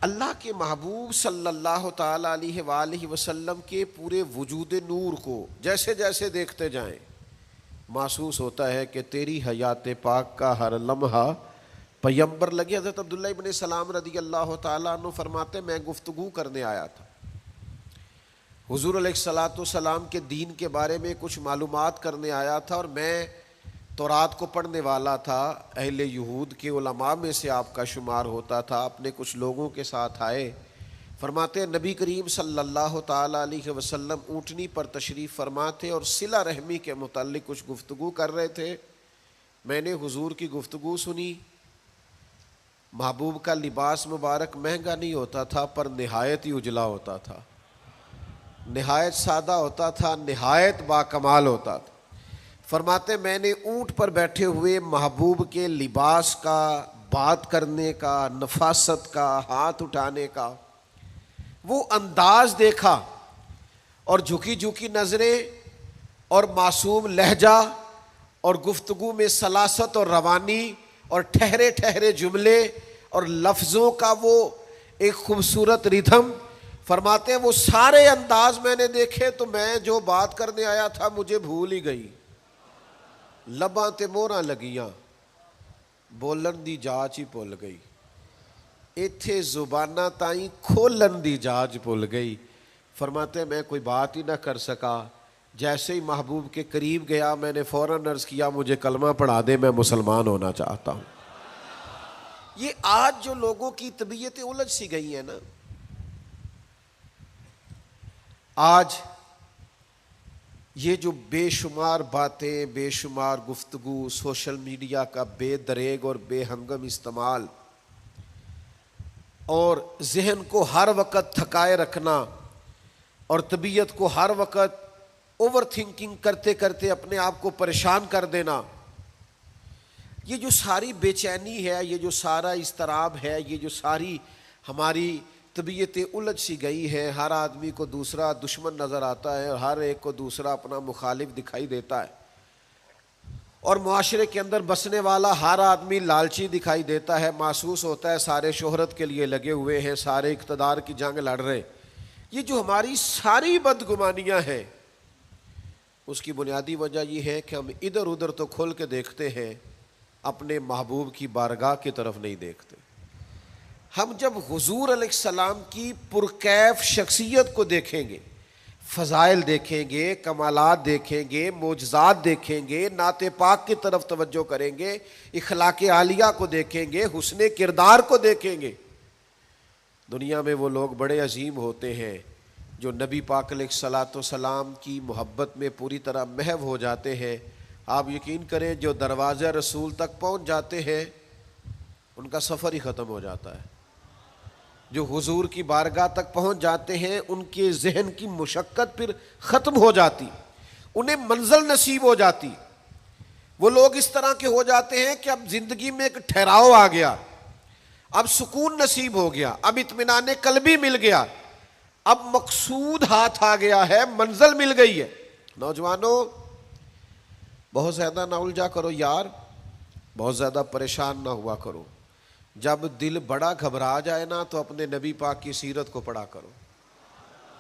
اللہ کے محبوب صلی اللہ تعالی علیہ وآلہ وسلم کے پورے وجود نور کو جیسے جیسے دیکھتے جائیں محسوس ہوتا ہے کہ تیری حیات پاک کا ہر لمحہ پیمبر لگے۔ حضرت عبداللہ ابن سلام رضی اللہ تعالیٰ عنہ فرماتے میں گفتگو کرنے آیا تھا، حضور علیہ الصلاۃ والسلام کے دین کے بارے میں کچھ معلومات کرنے آیا تھا، اور میں تورات کو پڑھنے والا تھا، اہل یہود کے علماء میں سے آپ کا شمار ہوتا تھا، اپنے کچھ لوگوں کے ساتھ آئے۔ فرماتے نبی کریم صلی اللہ تعالیٰ علیہ وسلم اونٹنی پر تشریف فرما تھے اور صلہ رحمی کے متعلق کچھ گفتگو کر رہے تھے۔ میں نے حضور کی گفتگو سنی۔ محبوب کا لباس مبارک مہنگا نہیں ہوتا تھا پر نہایت ہی اجلا ہوتا تھا، نہایت سادہ ہوتا تھا، نہایت باکمال ہوتا تھا۔ فرماتے میں نے اونٹ پر بیٹھے ہوئے محبوب کے لباس کا، بات کرنے کا، نفاست کا، ہاتھ اٹھانے کا وہ انداز دیکھا، اور جھکی جھکی نظریں اور معصوم لہجہ اور گفتگو میں سلاست اور روانی اور ٹھہرے ٹھہرے جملے اور لفظوں کا وہ ایک خوبصورت ریدھم۔ فرماتے ہیں وہ سارے انداز میں نے دیکھے تو میں جو بات کرنے آیا تھا مجھے بھول ہی گئی، لباں تے موہراں لگیاں، بولن دی جاچ ہی بھول گئی، ایتھے زباناں تائیں کھولن دی جاچ بھول گئی۔ فرماتے میں کوئی بات ہی نہ کر سکا، جیسے ہی محبوب کے قریب گیا میں نے فوراً عرض کیا مجھے کلمہ پڑھا دے، میں مسلمان ہونا چاہتا ہوں۔ یہ آج جو لوگوں کی طبیعتیں الجھ سی گئی ہیں نا، آج یہ جو بے شمار باتیں، بے شمار گفتگو، سوشل میڈیا کا بے دریغ اور بے ہنگم استعمال، اور ذہن کو ہر وقت تھکائے رکھنا اور طبیعت کو ہر وقت اوور تھنکنگ کرتے کرتے اپنے آپ کو پریشان کر دینا، یہ جو ساری بے چینی ہے، یہ جو سارا اضطراب ہے، یہ جو ساری ہماری طبیعتیں الجھ سی گئی ہے، ہر آدمی کو دوسرا دشمن نظر آتا ہے اور ہر ایک کو دوسرا اپنا مخالف دکھائی دیتا ہے، اور معاشرے کے اندر بسنے والا ہر آدمی لالچی دکھائی دیتا ہے، محسوس ہوتا ہے سارے شہرت کے لیے لگے ہوئے ہیں، سارے اقتدار کی جنگ لڑ رہے۔ یہ جو ہماری ساری بدگمانیاں ہیں اس کی بنیادی وجہ یہ ہے کہ ہم ادھر ادھر تو کھول کے دیکھتے ہیں، اپنے محبوب کی بارگاہ کی طرف نہیں دیکھتے۔ ہم جب حضور علیہ السلام کی پرکیف شخصیت کو دیکھیں گے، فضائل دیکھیں گے، کمالات دیکھیں گے، معجزات دیکھیں گے، نعت پاک کی طرف توجہ کریں گے، اخلاق عالیہ کو دیکھیں گے، حسن کردار کو دیکھیں گے، دنیا میں وہ لوگ بڑے عظیم ہوتے ہیں جو نبی پاک علیہ الصلاۃ والسلام کی محبت میں پوری طرح محو ہو جاتے ہیں۔ آپ یقین کریں جو دروازہ رسول تک پہنچ جاتے ہیں ان کا سفر ہی ختم ہو جاتا ہے، جو حضور کی بارگاہ تک پہنچ جاتے ہیں ان کے ذہن کی مشقت پھر ختم ہو جاتی، انہیں منزل نصیب ہو جاتی۔ وہ لوگ اس طرح کے ہو جاتے ہیں کہ اب زندگی میں ایک ٹھہراؤ آ گیا، اب سکون نصیب ہو گیا، اب اطمینان قلبی مل گیا، اب مقصود ہاتھ آ گیا ہے، منزل مل گئی ہے۔ نوجوانوں بہت زیادہ نہ الجھا کرو یار، بہت زیادہ پریشان نہ ہوا کرو، جب دل بڑا گھبرا جائے نا تو اپنے نبی پاک کی سیرت کو پڑھا کرو،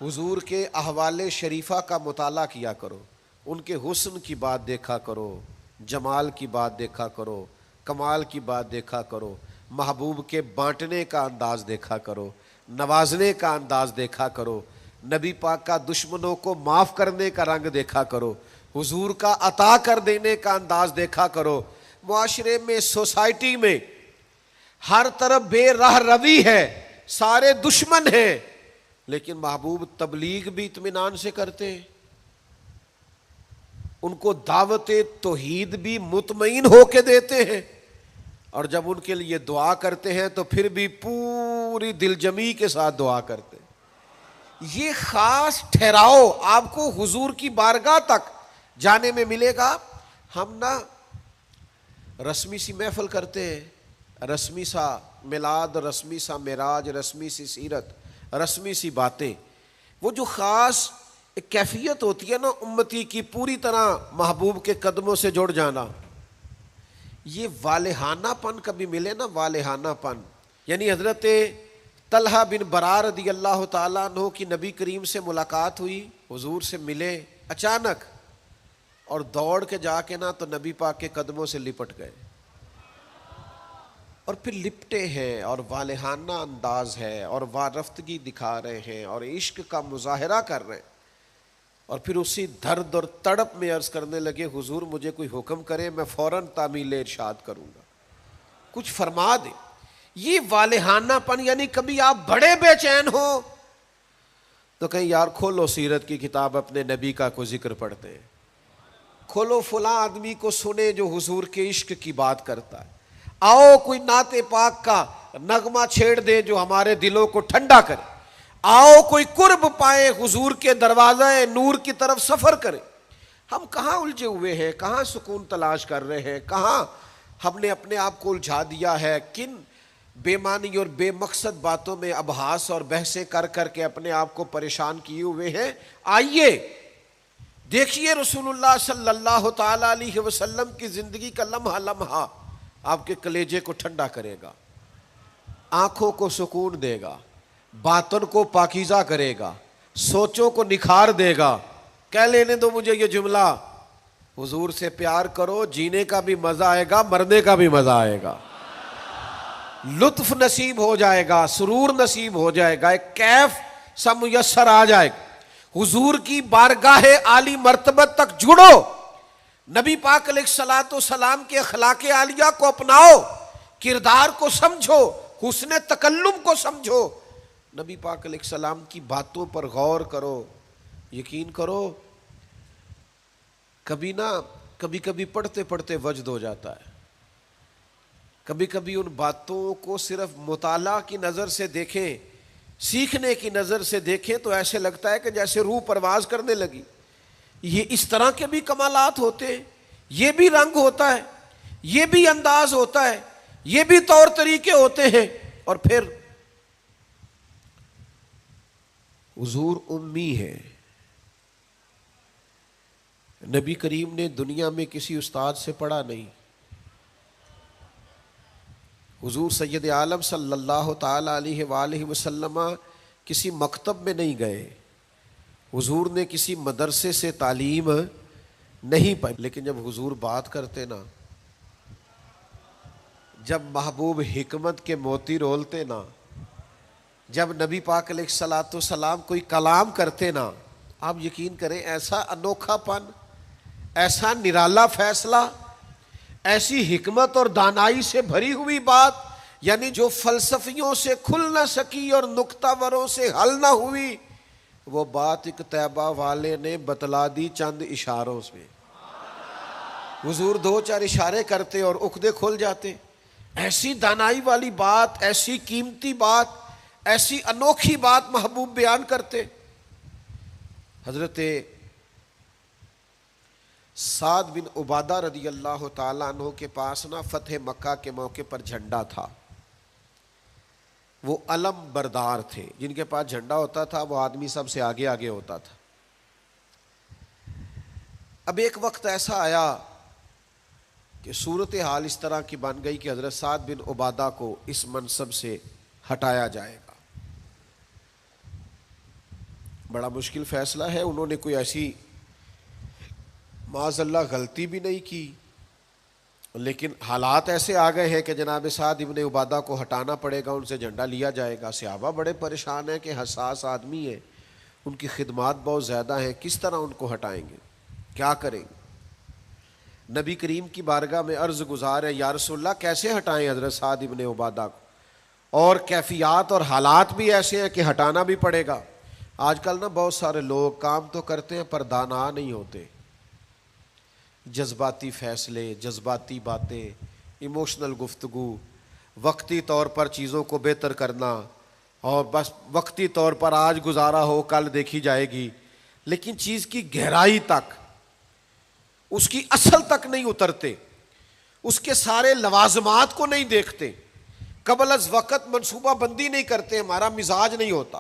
حضور کے احوال شریفہ کا مطالعہ کیا کرو، ان کے حسن کی بات دیکھا کرو، جمال کی بات دیکھا کرو، کمال کی بات دیکھا کرو، محبوب کے بانٹنے کا انداز دیکھا کرو، نوازنے کا انداز دیکھا کرو، نبی پاک کا دشمنوں کو معاف کرنے کا رنگ دیکھا کرو، حضور کا عطا کر دینے کا انداز دیکھا کرو۔ معاشرے میں، سوسائٹی میں ہر طرف بے راہ روی ہے، سارے دشمن ہیں، لیکن محبوب تبلیغ بھی اطمینان سے کرتے ہیں، ان کو دعوت توحید بھی مطمئن ہو کے دیتے ہیں، اور جب ان کے لیے دعا کرتے ہیں تو پھر بھی پوری دل جمی کے ساتھ دعا کرتے ہیں۔ یہ خاص ٹھہراؤ آپ کو حضور کی بارگاہ تک جانے میں ملے گا۔ ہم نا رسمی سی محفل کرتے ہیں، رسمی سا میلاد، رسمی سا معراج، رسمی سی سیرت، رسمی سی باتیں، وہ جو خاص ایک کیفیت ہوتی ہے نا امتی کی پوری طرح محبوب کے قدموں سے جڑ جانا، یہ والہانہ پن کبھی ملے نا، والہانہ پن، یعنی حضرت طلحہ بن برا رضی اللہ تعالیٰ عنہ کی نبی کریم سے ملاقات ہوئی، حضور سے ملے اچانک، اور دوڑ کے جا کے نا تو نبی پاک کے قدموں سے لپٹ گئے، اور پھر لپٹے ہیں اور والہانہ انداز ہے اور وارفتگی دکھا رہے ہیں اور عشق کا مظاہرہ کر رہے ہیں، اور پھر اسی درد اور تڑپ میں عرض کرنے لگے حضور مجھے کوئی حکم کرے، میں فوراً تعمیل ارشاد کروں گا، کچھ فرما دے۔ یہ والہانہ پن، یعنی کبھی آپ بڑے بے چین ہو تو کہیں یار کھولو سیرت کی کتاب، اپنے نبی کا کوئی ذکر پڑھتے ہیں، کھولو فلاں آدمی کو سنے جو حضور کے عشق کی بات کرتا ہے، آؤ کوئی نعت پاک کا نغمہ چھیڑ دے جو ہمارے دلوں کو ٹھنڈا کرے، آؤ کوئی قرب پائے حضور کے دروازہ نور کی طرف سفر کرے۔ ہم کہاں الجھے ہوئے ہیں، کہاں سکون تلاش کر رہے ہیں، کہاں ہم نے اپنے آپ کو الجھا دیا ہے، کن بے معنی اور بے مقصد باتوں میں ابحاث اور بحثیں کر کر کے اپنے آپ کو پریشان کیے ہوئے ہیں۔ آئیے دیکھیے رسول اللہ صلی اللہ تعالی علیہ وسلم کی زندگی کا لمحہ لمحہ آپ کے کلیجے کو ٹھنڈا کرے گا، آنکھوں کو سکون دے گا، باطن کو پاکیزہ کرے گا، سوچوں کو نکھار دے گا۔ کہہ لینے دو مجھے یہ جملہ، حضور سے پیار کرو، جینے کا بھی مزہ آئے گا، مرنے کا بھی مزہ آئے گا، لطف نصیب ہو جائے گا، سرور نصیب ہو جائے گا، ایک کیف سا میسر آ جائے گا۔ حضور کی بارگاہ عالی مرتبت تک جڑو، نبی پاک علیہ الصلوۃ والسلام کے اخلاق عالیہ کو اپناؤ، کردار کو سمجھو، حسن تکلم کو سمجھو، نبی پاک علیہ السلام کی باتوں پر غور کرو۔ یقین کرو کبھی کبھی پڑھتے پڑھتے وجد ہو جاتا ہے، کبھی کبھی ان باتوں کو صرف مطالعہ کی نظر سے دیکھیں، سیکھنے کی نظر سے دیکھیں تو ایسے لگتا ہے کہ جیسے روح پرواز کرنے لگی۔ یہ اس طرح کے بھی کمالات ہوتے ہیں، یہ بھی رنگ ہوتا ہے، یہ بھی انداز ہوتا ہے، یہ بھی طور طریقے ہوتے ہیں۔ اور پھر حضور امی ہے، نبی کریم نے دنیا میں کسی استاد سے پڑھا نہیں، حضور سید عالم صلی اللہ تعالی علیہ وآلہ وسلم کسی مکتب میں نہیں گئے، حضور نے کسی مدرسے سے تعلیم نہیں پائی، لیکن جب حضور بات کرتے نا، جب محبوب حکمت کے موتی رولتے نا، جب نبی پاک علیہ الصلوۃ والسلام کوئی کلام کرتے نا، آپ یقین کریں ایسا انوکھا پن، ایسا نرالا فیصلہ، ایسی حکمت اور دانائی سے بھری ہوئی بات، یعنی جو فلسفیوں سے کھل نہ سکی اور نکتہ وروں سے حل نہ ہوئی، وہ بات ایک طیبہ والے نے بتلا دی چند اشاروں سے۔ حضور دو چار اشارے کرتے اور عقدے کھل جاتے۔ ایسی دانائی والی بات، ایسی قیمتی بات، ایسی انوکھی بات محبوب بیان کرتے۔ حضرت سعد بن عبادہ رضی اللہ تعالیٰ عنہ کے پاس نا فتح مکہ کے موقع پر جھنڈا تھا، وہ علم بردار تھے، جن کے پاس جھنڈا ہوتا تھا وہ آدمی سب سے آگے آگے ہوتا تھا۔ اب ایک وقت ایسا آیا کہ صورتحال اس طرح کی بن گئی کہ حضرت سعد بن عبادہ کو اس منصب سے ہٹایا جائے گا۔ بڑا مشکل فیصلہ ہے، انہوں نے کوئی ایسی معاذ اللہ غلطی بھی نہیں کی، لیکن حالات ایسے آ گئے ہیں کہ جناب سعد ابن عبادہ کو ہٹانا پڑے گا، ان سے جھنڈا لیا جائے گا۔ صحابہ بڑے پریشان ہیں کہ حساس آدمی ہے، ان کی خدمات بہت زیادہ ہیں، کس طرح ان کو ہٹائیں گے، کیا کریں گے؟ نبی کریم کی بارگاہ میں عرض گزار ہے، یا رسول اللہ کیسے ہٹائیں حضرت سعد ابن عبادہ کو؟ اور کیفیات اور حالات بھی ایسے ہیں کہ ہٹانا بھی پڑے گا۔ آج کل نا بہت سارے لوگ کام تو کرتے ہیں پر دانا نہیں ہوتے، جذباتی فیصلے، جذباتی باتیں، ایموشنل گفتگو، وقتی طور پر چیزوں کو بہتر کرنا، اور بس وقتی طور پر آج گزارا ہو کل دیکھی جائے گی، لیکن چیز کی گہرائی تک، اس کی اصل تک نہیں اترتے، اس کے سارے لوازمات کو نہیں دیکھتے، قبل از وقت منصوبہ بندی نہیں کرتے، ہمارا مزاج نہیں ہوتا،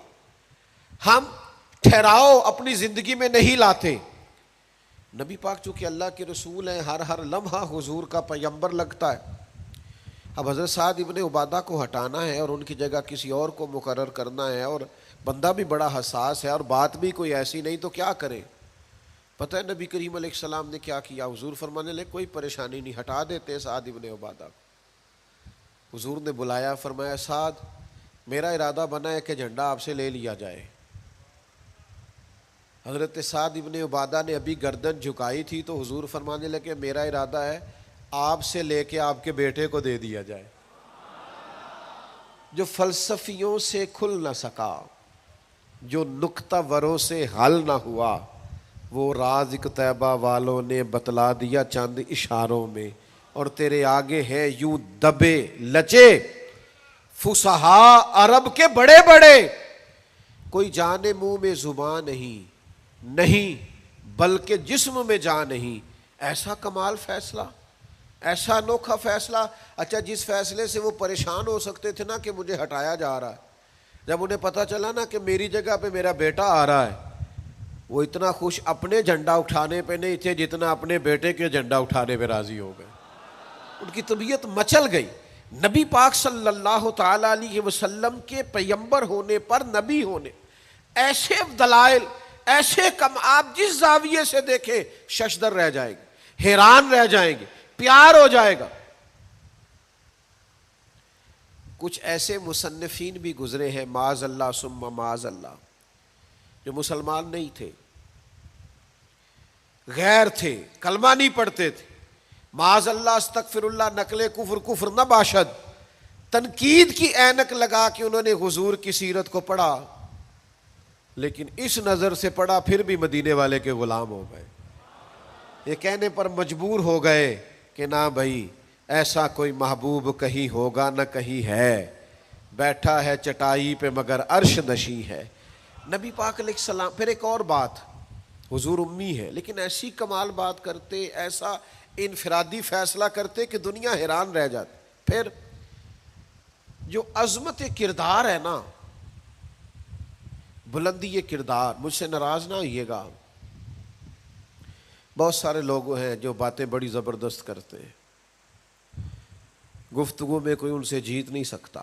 ہم ٹھہراؤ اپنی زندگی میں نہیں لاتے۔ نبی پاک چونکہ اللہ کے رسول ہیں، ہر لمحہ حضور کا پیغمبر لگتا ہے، اب حضرت سعد ابن عبادہ کو ہٹانا ہے اور ان کی جگہ کسی اور کو مقرر کرنا ہے، اور بندہ بھی بڑا حساس ہے اور بات بھی کوئی ایسی نہیں، تو کیا کریں؟ پتہ ہے نبی کریم علیہ السلام نے کیا کیا؟ حضور فرمانے لگے کوئی پریشانی نہیں، ہٹا دیتے سعد ابن عبادہ کو۔ حضور نے بلایا، فرمایا سعد میرا ارادہ بنا ہے کہ جھنڈا آپ سے لے لیا جائے۔ حضرت سعد ابن عبادہ نے ابھی گردن جھکائی تھی تو حضور فرمانے لگے میرا ارادہ ہے آپ سے لے کے آپ کے بیٹے کو دے دیا جائے۔ جو فلسفیوں سے کھل نہ سکا، جو نکتہ وروں سے حل نہ ہوا، وہ راز ایک طیبہ والوں نے بتلا دیا چند اشاروں میں، اور تیرے آگے ہیں یوں دبے لچے فصحا عرب کے بڑے بڑے، کوئی جانے منہ میں زبان نہیں بلکہ جسم میں جان نہیں۔ ایسا کمال فیصلہ، ایسا انوکھا فیصلہ۔ اچھا جس فیصلے سے وہ پریشان ہو سکتے تھے نا کہ مجھے ہٹایا جا رہا ہے، جب انہیں پتہ چلا نا کہ میری جگہ پہ میرا بیٹا آ رہا ہے، وہ اتنا خوش اپنے جھنڈا اٹھانے پہ نہیں تھے جتنا اپنے بیٹے کے جھنڈا اٹھانے پہ راضی ہو گئے۔ ان کی طبیعت مچل گئی۔ نبی پاک صلی اللہ تعالی علیہ وسلم کے پیغمبر ہونے پر، نبی ہونے، ایسے دلائل، ایسے کم، آپ جس زاویے سے دیکھیں ششدر رہ جائیں گے، حیران رہ جائیں گے، پیار ہو جائے گا۔ کچھ ایسے مصنفین بھی گزرے ہیں معاذ اللہ ثم معاذ اللہ، جو مسلمان نہیں تھے، غیر تھے، کلمہ نہیں پڑھتے تھے، معاذ اللہ استغفر اللہ، نقل کفر نہ باشد، تنقید کی اینک لگا کے انہوں نے حضور کی سیرت کو پڑھا، لیکن اس نظر سے پڑھا پھر بھی مدینے والے کے غلام ہو گئے۔ یہ کہنے پر مجبور ہو گئے کہ نہ بھائی ایسا کوئی محبوب کہیں ہوگا نہ کہیں ہے، بیٹھا ہے چٹائی پہ مگر عرش نشیں ہے۔ نبی پاک علیہ السلام، پھر ایک اور بات، حضور امی ہے لیکن ایسی کمال بات کرتے، ایسا انفرادی فیصلہ کرتے کہ دنیا حیران رہ جاتی۔ پھر جو عظمت کردار ہے نا، بلندی یہ کردار، مجھ سے ناراض نہ ہوئیے گا، بہت سارے لوگ ہیں جو باتیں بڑی زبردست کرتے ہیں، گفتگو میں کوئی ان سے جیت نہیں سکتا،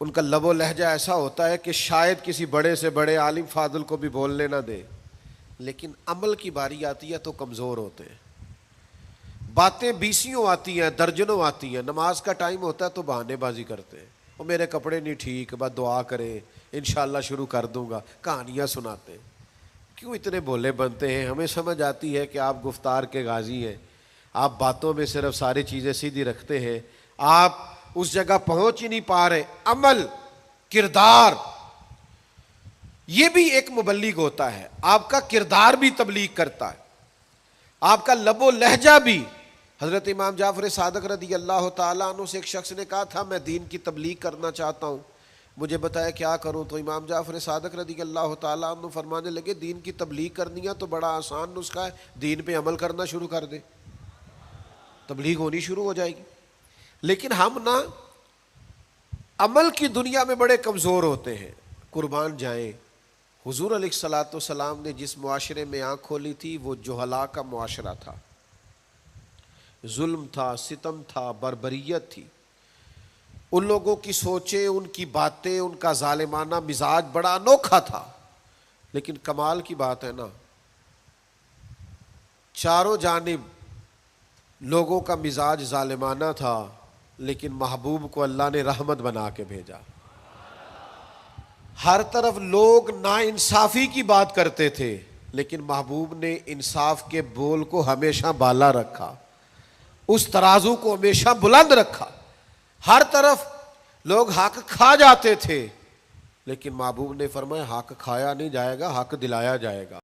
ان کا لب و لہجہ ایسا ہوتا ہے کہ شاید کسی بڑے سے بڑے عالم فاضل کو بھی بولنے نہ دے، لیکن عمل کی باری آتی ہے تو کمزور ہوتے ہیں۔ باتیں بیسیوں آتی ہیں، درجنوں آتی ہیں، نماز کا ٹائم ہوتا ہے تو بہانے بازی کرتے ہیں، وہ میرے کپڑے نہیں ٹھیک، بس دعا کرے انشاءاللہ شروع کر دوں گا، کہانیاں سناتے ہیں۔ کیوں اتنے بھولے بنتے ہیں؟ ہمیں سمجھ آتی ہے کہ آپ گفتار کے غازی ہیں، آپ باتوں میں صرف ساری چیزیں سیدھی رکھتے ہیں، آپ اس جگہ پہنچ ہی نہیں پا رہے۔ عمل، کردار، یہ بھی ایک مبلغ ہوتا ہے، آپ کا کردار بھی تبلیغ کرتا ہے، آپ کا لب و لہجہ بھی۔ حضرت امام جعفر صادق رضی اللہ تعالیٰ عنہ سے ایک شخص نے کہا تھا میں دین کی تبلیغ کرنا چاہتا ہوں، مجھے بتایا کیا کروں؟ تو امام جعفر صادق رضی اللہ تعالیٰ عنہ فرمانے لگے دین کی تبلیغ کرنی ہے تو بڑا آسان نسخہ ہے، دین پہ عمل کرنا شروع کر دے، تبلیغ ہونی شروع ہو جائے گی۔ لیکن ہم نا عمل کی دنیا میں بڑے کمزور ہوتے ہیں۔ قربان جائیں، حضور علیہ الصلوۃ والسلام نے جس معاشرے میں آنکھ کھولی تھی وہ جہلا کا معاشرہ تھا، ظلم تھا، ستم تھا، بربریت تھی۔ ان لوگوں کی سوچیں، ان کی باتیں، ان کا ظالمانہ مزاج بڑا انوکھا تھا، لیکن کمال کی بات ہے نا، چاروں جانب لوگوں کا مزاج ظالمانہ تھا، لیکن محبوب کو اللہ نے رحمت بنا کے بھیجا۔ ہر طرف لوگ ناانصافی کی بات کرتے تھے، لیکن محبوب نے انصاف کے بول کو ہمیشہ بالا رکھا، اس ترازو کو ہمیشہ بلند رکھا۔ ہر طرف لوگ حق کھا جاتے تھے، لیکن محبوب نے فرمایا حق کھایا نہیں جائے گا، حق دلایا جائے گا۔